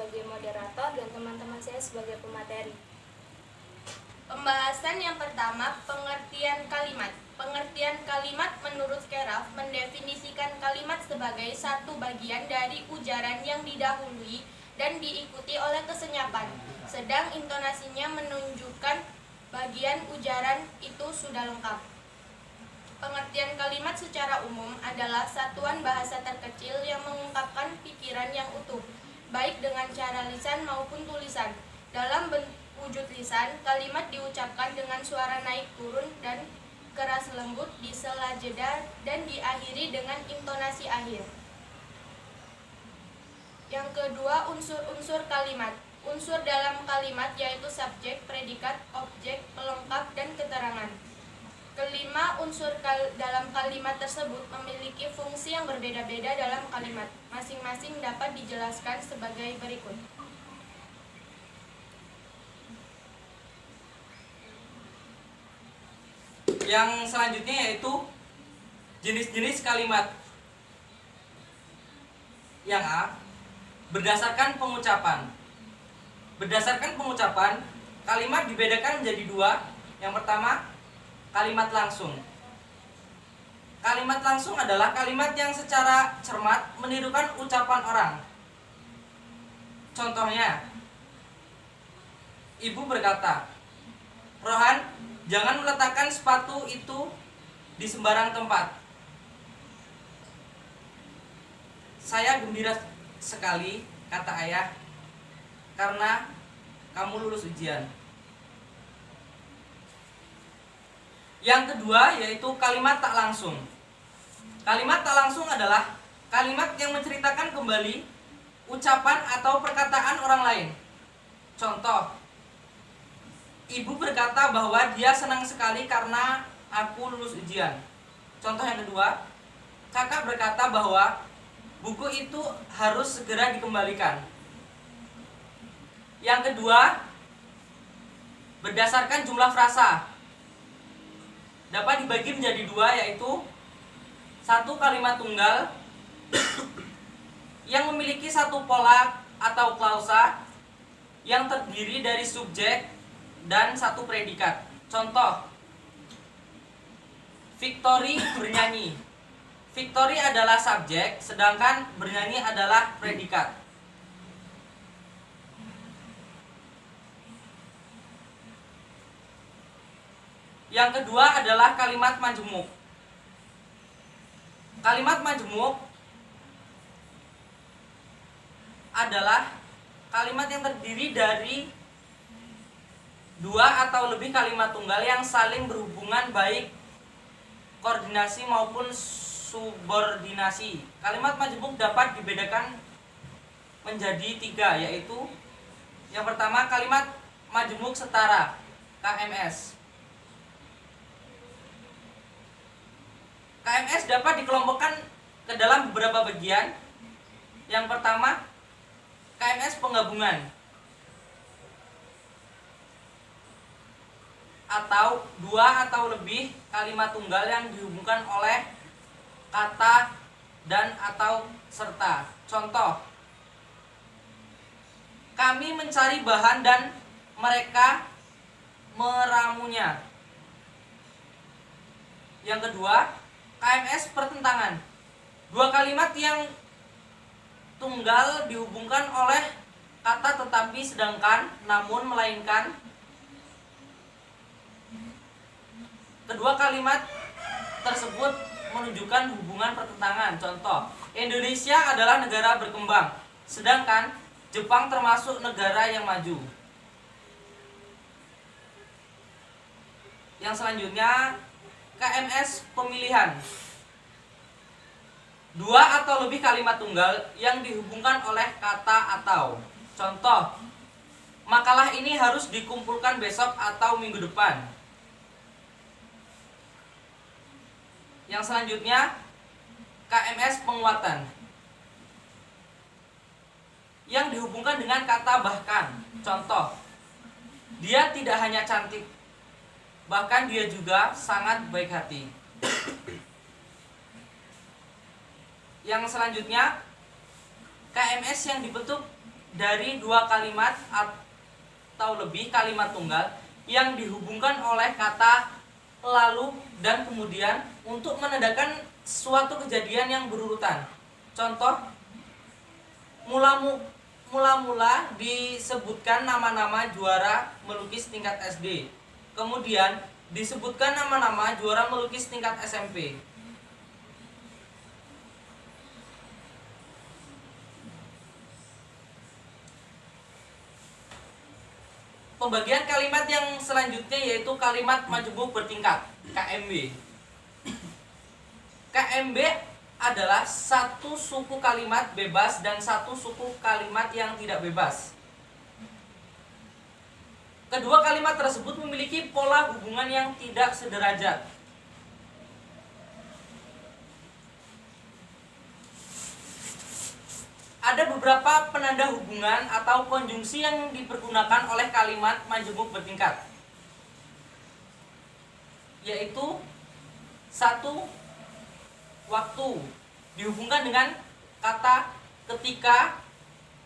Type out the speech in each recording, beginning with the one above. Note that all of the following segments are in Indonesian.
sebagai moderator dan teman-teman saya sebagai pemateri. Pembahasan yang pertama, pengertian kalimat. Pengertian kalimat menurut Keraf mendefinisikan kalimat sebagai satu bagian dari ujaran yang didahului dan diikuti oleh kesenyapan, sedang intonasinya menunjukkan bagian ujaran itu sudah lengkap. Pengertian kalimat secara umum adalah satuan bahasa terkecil yang mengungkapkan pikiran yang utuh, baik dengan cara lisan maupun tulisan. Dalam wujud lisan, kalimat diucapkan dengan suara naik turun dan keras lembut di sela jeda dan diakhiri dengan intonasi akhir. Yang kedua, unsur-unsur kalimat. Unsur dalam kalimat yaitu subjek, predikat, objek, pelengkap, dan keterangan. Kelima, unsur dalam kalimat tersebut memiliki fungsi yang berbeda-beda dalam kalimat. Masing-masing dapat dijelaskan sebagai berikut. Yang selanjutnya yaitu jenis-jenis kalimat. Yang A, berdasarkan pengucapan. Berdasarkan pengucapan, kalimat dibedakan menjadi dua. Yang pertama, kalimat langsung. Kalimat langsung adalah kalimat yang secara cermat menirukan ucapan orang. Contohnya, ibu berkata, "Rohan, jangan meletakkan sepatu itu di sembarang tempat." "Saya gembira sekali," kata ayah, "karena kamu lulus ujian." Yang kedua yaitu kalimat tak langsung. Kalimat tak langsung adalah kalimat yang menceritakan kembali ucapan atau perkataan orang lain. Contoh, ibu berkata bahwa dia senang sekali karena aku lulus ujian. Contoh yang kedua, kakak berkata bahwa buku itu harus segera dikembalikan. Yang kedua, berdasarkan jumlah frasa. Dapat dibagi menjadi dua, yaitu satu kalimat tunggal yang memiliki satu pola atau klausa yang terdiri dari subjek dan satu predikat. Contoh, Victory bernyanyi. Victory adalah subjek, sedangkan bernyanyi adalah predikat. Yang kedua adalah kalimat majemuk. Kalimat majemuk adalah kalimat yang terdiri dari dua atau lebih kalimat tunggal yang saling berhubungan baik koordinasi maupun subordinasi. Kalimat majemuk dapat dibedakan menjadi tiga, yaitu yang pertama kalimat majemuk setara KMS. KMS dapat dikelompokkan ke dalam beberapa bagian. Yang pertama, KMS penggabungan atau dua atau lebih kalimat tunggal yang dihubungkan oleh kata dan atau serta. Contoh, kami mencari bahan dan mereka meramunya. Yang kedua, KMS pertentangan. Dua kalimat yang tunggal dihubungkan oleh kata tetapi sedangkan, namun, melainkan. Kedua kalimat tersebut menunjukkan hubungan pertentangan. Contoh, Indonesia adalah negara berkembang, sedangkan Jepang termasuk negara yang maju. Yang selanjutnya, KMS pemilihan. Dua atau lebih kalimat tunggal yang dihubungkan oleh kata atau. Contoh, makalah ini harus dikumpulkan besok atau minggu depan. Yang selanjutnya, KMS penguatan, yang dihubungkan dengan kata bahkan. Contoh, dia tidak hanya cantik, bahkan dia juga sangat baik hati. Yang selanjutnya, KMS yang dibentuk dari dua kalimat atau lebih kalimat tunggal yang dihubungkan oleh kata lalu dan kemudian untuk menandakan suatu kejadian yang berurutan. Contoh, mula-mula disebutkan nama-nama juara melukis tingkat SD. Kemudian disebutkan nama-nama juara melukis tingkat SMP. Pembagian kalimat yang selanjutnya yaitu kalimat majemuk bertingkat, KMB. KMB adalah satu suku kalimat bebas dan satu suku kalimat yang tidak bebas. Kedua kalimat tersebut memiliki pola hubungan yang tidak sederajat. Ada beberapa penanda hubungan atau konjungsi yang dipergunakan oleh kalimat majemuk bertingkat, yaitu satu, waktu dihubungkan dengan kata ketika,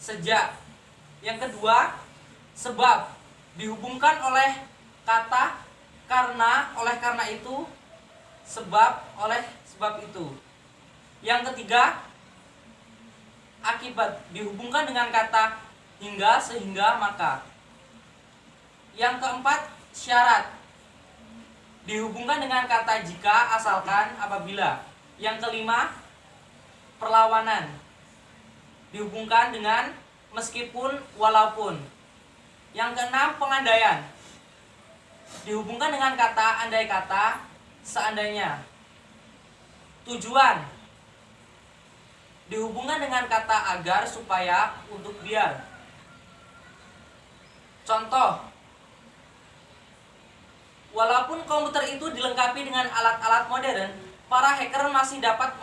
sejak. Yang kedua, sebab dihubungkan oleh kata karena, oleh karena itu, sebab, oleh sebab itu. Yang ketiga, akibat dihubungkan dengan kata hingga, sehingga, maka. Yang keempat, syarat dihubungkan dengan kata jika, asalkan, apabila. Yang kelima, perlawanan dihubungkan dengan meskipun, walaupun. Yang keenam, pengandaian dihubungkan dengan kata andai kata, seandainya. Tujuan dihubungkan dengan kata agar, supaya, untuk, biar. Contoh, walaupun komputer itu dilengkapi dengan alat-alat modern, para hacker masih dapat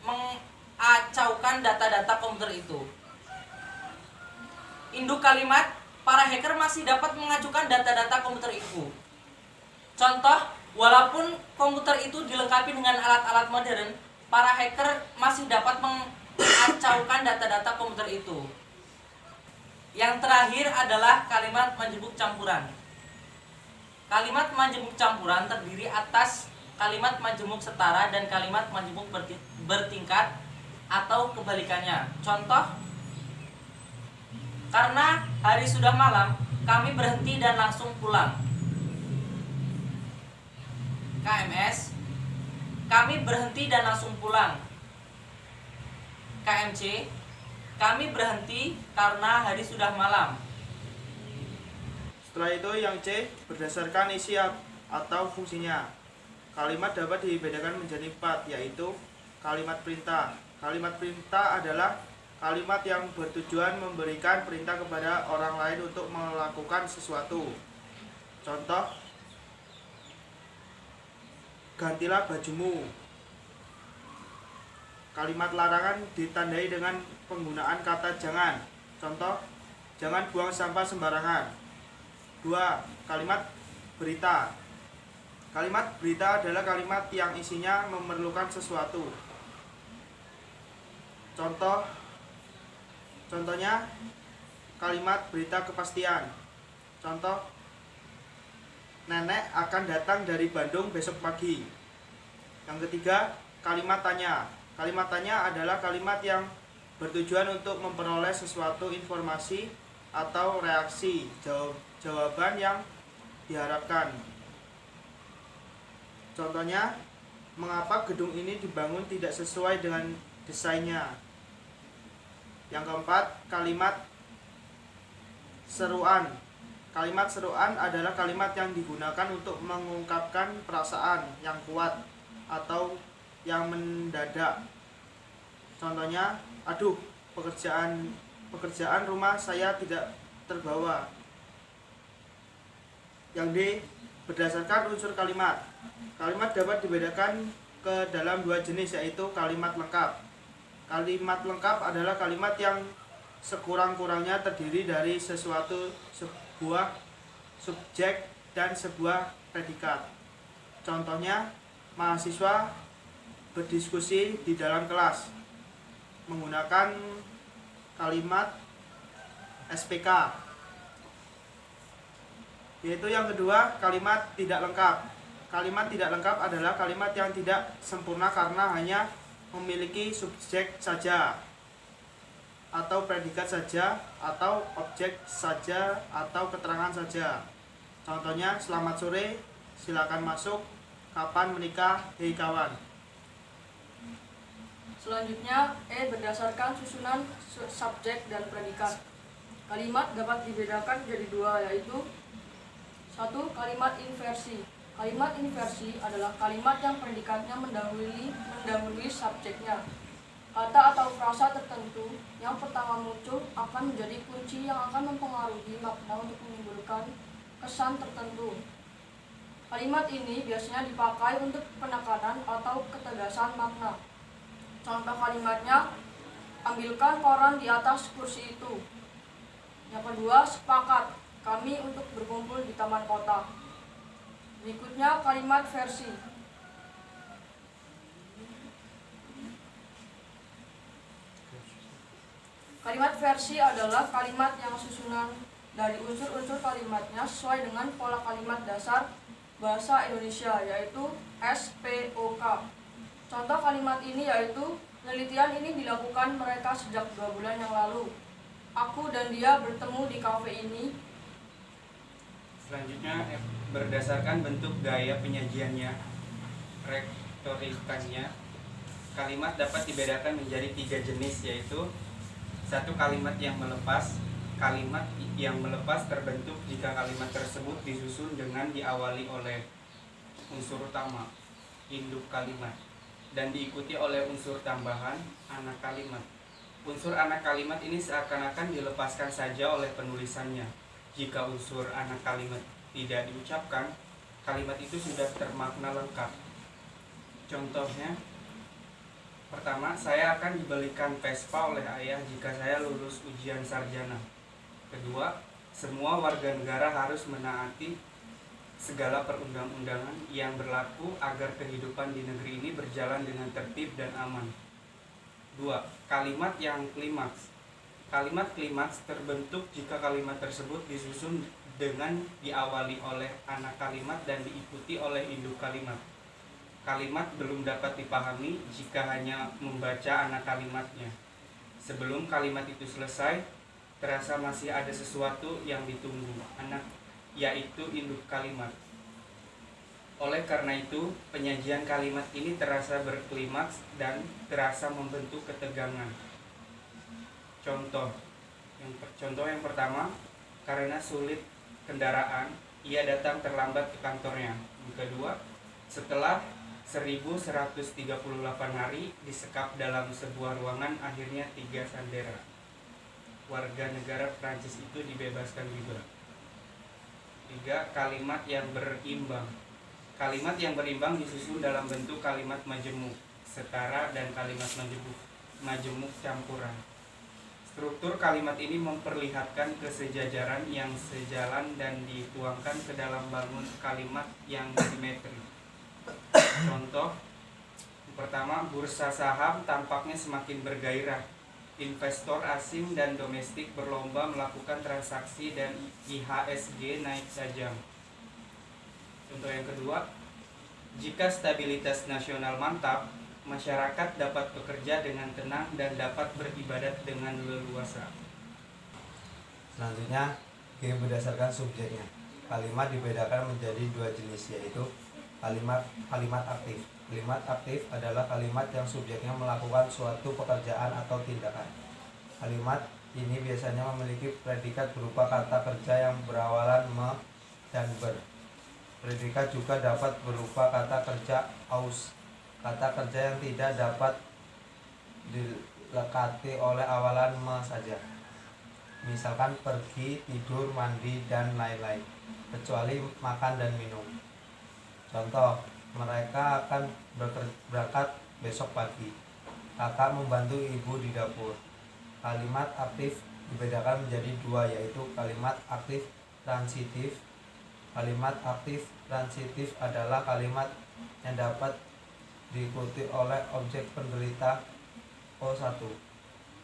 mengacaukan data-data komputer itu. Induk kalimat, para hacker masih dapat mengacukan data-data komputer itu. Contoh, walaupun komputer itu dilengkapi dengan alat-alat modern, para hacker masih dapat mengacaukan data-data komputer itu. Yang terakhir adalah kalimat majemuk campuran. Kalimat majemuk campuran terdiri atas kalimat majemuk setara dan kalimat majemuk bertingkat atau kebalikannya. Contoh, karena hari sudah malam, kami berhenti dan langsung pulang. KMS, kami berhenti dan langsung pulang. KMC, kami berhenti karena hari sudah malam. Setelah itu yang C, berdasarkan isi atau fungsinya. Kalimat dapat dibedakan menjadi 4, yaitu kalimat perintah. Kalimat perintah adalah kalimat yang bertujuan memberikan perintah kepada orang lain untuk melakukan sesuatu. Contoh, gantilah bajumu. Kalimat larangan ditandai dengan penggunaan kata jangan. Contoh, jangan buang sampah sembarangan. 2. Kalimat berita. Kalimat berita adalah kalimat yang isinya memerlukan sesuatu. Contohnya kalimat berita kepastian. Contoh, nenek akan datang dari Bandung besok pagi. Yang ketiga, kalimat tanya. Kalimat tanya adalah kalimat yang bertujuan untuk memperoleh sesuatu informasi atau reaksi jawaban yang diharapkan. Contohnya, mengapa gedung ini dibangun tidak sesuai dengan desainnya. Yang keempat, kalimat seruan. Kalimat seruan adalah kalimat yang digunakan untuk mengungkapkan perasaan yang kuat atau yang mendadak. Contohnya, aduh, pekerjaan rumah saya tidak terbawa. Yang D, berdasarkan unsur kalimat. Kalimat dapat dibedakan ke dalam 2 jenis, yaitu kalimat lengkap. Kalimat lengkap adalah kalimat yang sekurang-kurangnya terdiri dari sebuah subjek dan sebuah predikat. Contohnya, mahasiswa berdiskusi di dalam kelas menggunakan kalimat SPK. Yaitu yang kedua, kalimat tidak lengkap. Kalimat tidak lengkap adalah kalimat yang tidak sempurna karena hanya memiliki subjek saja, atau predikat saja, atau objek saja, atau keterangan saja. Contohnya, selamat sore, silakan masuk, kapan menikah, hei kawan. Selanjutnya, berdasarkan susunan subjek dan predikat. Kalimat dapat dibedakan menjadi dua, yaitu 1. Kalimat inversi. Kalimat inversi adalah kalimat yang predikatnya mendahului subjeknya. Kata atau frasa tertentu yang pertama muncul akan menjadi kunci yang akan mempengaruhi makna untuk menimbulkan kesan tertentu. Kalimat ini biasanya dipakai untuk penekanan atau ketegasan makna. Contoh kalimatnya, ambilkan koran di atas kursi itu. Yang kedua, sepakat kami untuk berkumpul di taman kota. Berikutnya, kalimat versi. Kalimat versi adalah kalimat yang susunan dari unsur-unsur kalimatnya sesuai dengan pola kalimat dasar bahasa Indonesia, yaitu SPOK. Contoh kalimat ini yaitu, penelitian ini dilakukan mereka sejak 2 bulan yang lalu. Aku dan dia bertemu di kafe ini. Selanjutnya, berdasarkan bentuk gaya penyajiannya, retorikanya, kalimat dapat dibedakan menjadi 3 jenis, yaitu 1. Kalimat yang melepas. Kalimat yang melepas terbentuk jika kalimat tersebut disusun dengan diawali oleh unsur utama, induk kalimat, dan diikuti oleh unsur tambahan, anak kalimat. Unsur anak kalimat ini seakan-akan dilepaskan saja oleh penulisannya. Jika unsur anak kalimat tidak diucapkan, kalimat itu sudah termakna lengkap. Contohnya, pertama, saya akan dibelikan Vespa oleh ayah jika saya lulus ujian sarjana. Kedua, semua warga negara harus menaati segala perundang-undangan yang berlaku agar kehidupan di negeri ini berjalan dengan tertib dan aman. 2. Kalimat yang klimaks. Kalimat klimaks terbentuk jika kalimat tersebut disusun dengan diawali oleh anak kalimat dan diikuti oleh induk kalimat. Kalimat belum dapat dipahami jika hanya membaca anak kalimatnya. Sebelum kalimat itu selesai, terasa masih ada sesuatu yang ditunggu, yaitu induk kalimat. Oleh karena itu, penyajian kalimat ini terasa berklimaks dan terasa membentuk ketegangan. Contoh yang pertama, karena sulit kendaraan, ia datang terlambat ke kantornya. Yang kedua, setelah 1138 hari disekap dalam sebuah ruangan, akhirnya 3 sandera warga negara Prancis itu dibebaskan juga. 3. Kalimat yang berimbang. Kalimat yang berimbang disusun dalam bentuk kalimat majemuk, setara, dan kalimat majemuk campuran. Struktur kalimat ini memperlihatkan kesejajaran yang sejalan dan dituangkan ke dalam bangun kalimat yang simetri. Contoh pertama, bursa saham tampaknya semakin bergairah. Investor asing dan domestik berlomba melakukan transaksi dan IHSG naik tajam. Contoh yang kedua, jika stabilitas nasional mantap, masyarakat dapat bekerja dengan tenang dan dapat beribadat dengan leluasa. Selanjutnya, berdasarkan subjeknya. Kalimat dibedakan menjadi 2 jenis, yaitu kalimat aktif. Kalimat aktif adalah kalimat yang subjeknya melakukan suatu pekerjaan atau tindakan. Kalimat ini biasanya memiliki predikat berupa kata kerja yang berawalan me dan ber. Predikat juga dapat berupa kata kerja aus, kata kerja yang tidak dapat dilekati oleh awalan me saja. Misalkan pergi, tidur, mandi, dan lain-lain, kecuali makan dan minum. Contoh, mereka akan berangkat besok pagi. Kakak membantu ibu di dapur. Kalimat aktif dibedakan menjadi 2, yaitu kalimat aktif transitif. Kalimat aktif transitif adalah kalimat yang dapat diikuti oleh objek penderita O1.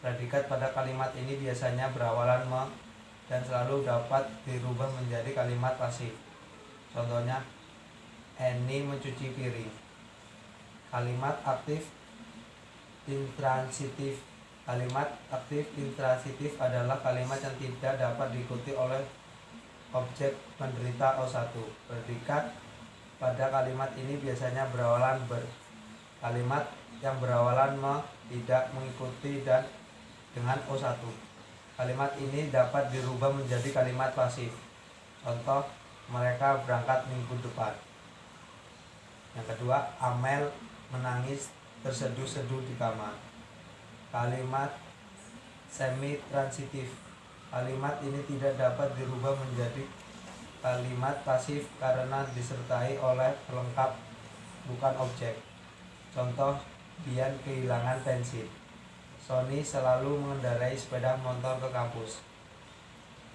Predikat pada kalimat ini biasanya berawalan me dan selalu dapat dirubah menjadi kalimat pasif. Contohnya, Annie mencuci piring. Kalimat aktif intransitif. Kalimat aktif intransitif adalah kalimat yang tidak dapat diikuti oleh objek penderita O1. Predikat pada kalimat ini biasanya berawalan ber. Kalimat yang berawalan tidak mengikuti dan dengan O1. Kalimat ini dapat dirubah menjadi kalimat pasif. Contoh, mereka berangkat minggu depan. Yang kedua, Amel menangis terseduh-seduh di kamar. Kalimat semi transitif. Kalimat ini tidak dapat dirubah menjadi kalimat pasif karena disertai oleh pelengkap bukan objek. Contoh, Dian kehilangan pensil. Sony selalu mengendarai sepeda motor ke kampus.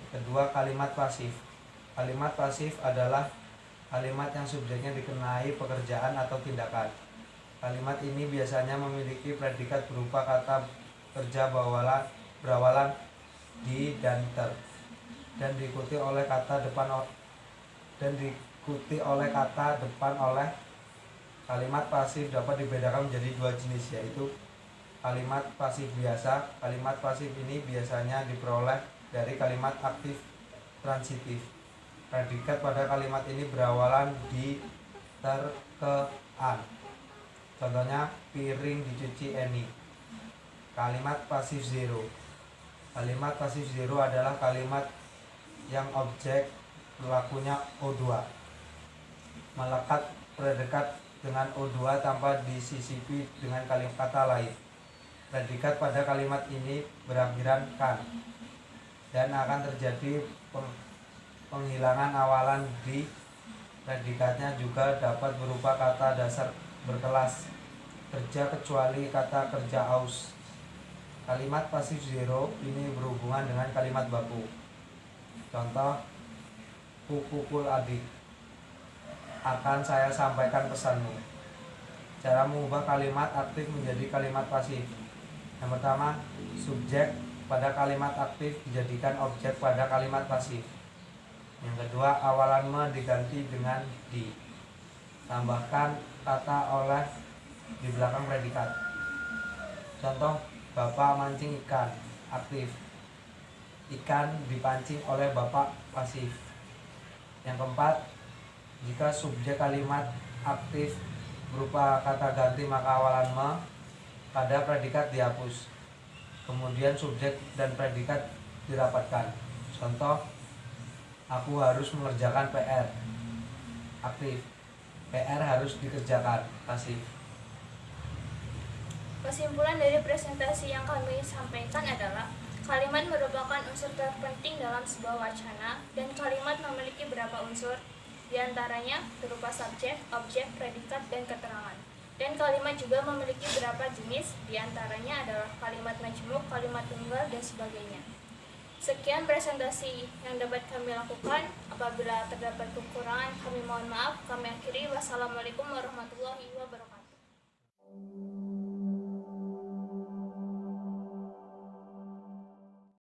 Kedua, kalimat pasif. Kalimat pasif adalah kalimat yang subjeknya dikenai pekerjaan atau tindakan. Kalimat ini biasanya memiliki predikat berupa kata kerja berawalan di dan ter, dan diikuti oleh kata depan oleh. Kalimat pasif dapat dibedakan menjadi dua jenis, yaitu kalimat pasif biasa. Kalimat pasif ini biasanya diperoleh dari kalimat aktif transitif. Predikat pada kalimat ini berawalan di ter, ke, an. Contohnya, piring dicuci Annie. Kalimat pasif zero. Kalimat pasif zero adalah kalimat yang objek pelakunya O2. Melekat predikat dengan O2 tanpa disisipi dengan kalimat kata lain. Predikat pada kalimat ini berakhiran kan, dan akan terjadi penghilangan awalan di. Predikatnya juga dapat berupa kata dasar berkelas kerja kecuali kata kerja aus. Kalimat pasif zero ini berhubungan dengan kalimat baku. Contoh, ku pukul adik. Akan saya sampaikan pesanmu. Cara mengubah kalimat aktif menjadi kalimat pasif. Yang pertama, subjek pada kalimat aktif dijadikan objek pada kalimat pasif. Yang kedua, awalan me diganti dengan di. Tambahkan kata oleh di belakang predikat. Contoh, Bapak mancing ikan, aktif. Ikan dipancing oleh Bapak, pasif. Yang keempat, jika subjek kalimat aktif berupa kata ganti maka awalan me pada predikat dihapus. Kemudian subjek dan predikat dirapatkan. Contoh, aku harus mengerjakan PR, aktif. PR harus dikerjakan, pasif. Kesimpulan dari presentasi yang kami sampaikan adalah kalimat merupakan unsur terpenting dalam sebuah wacana, dan kalimat memiliki beberapa unsur, diantaranya berupa subjek, objek, predikat, dan keterangan. Dan kalimat juga memiliki beberapa jenis, diantaranya adalah kalimat majmuk, kalimat tunggal, dan sebagainya. Sekian presentasi yang dapat kami lakukan. Apabila terdapat kekurangan, kami mohon maaf. Kami akhiri. Wassalamualaikum warahmatullahi wabarakatuh.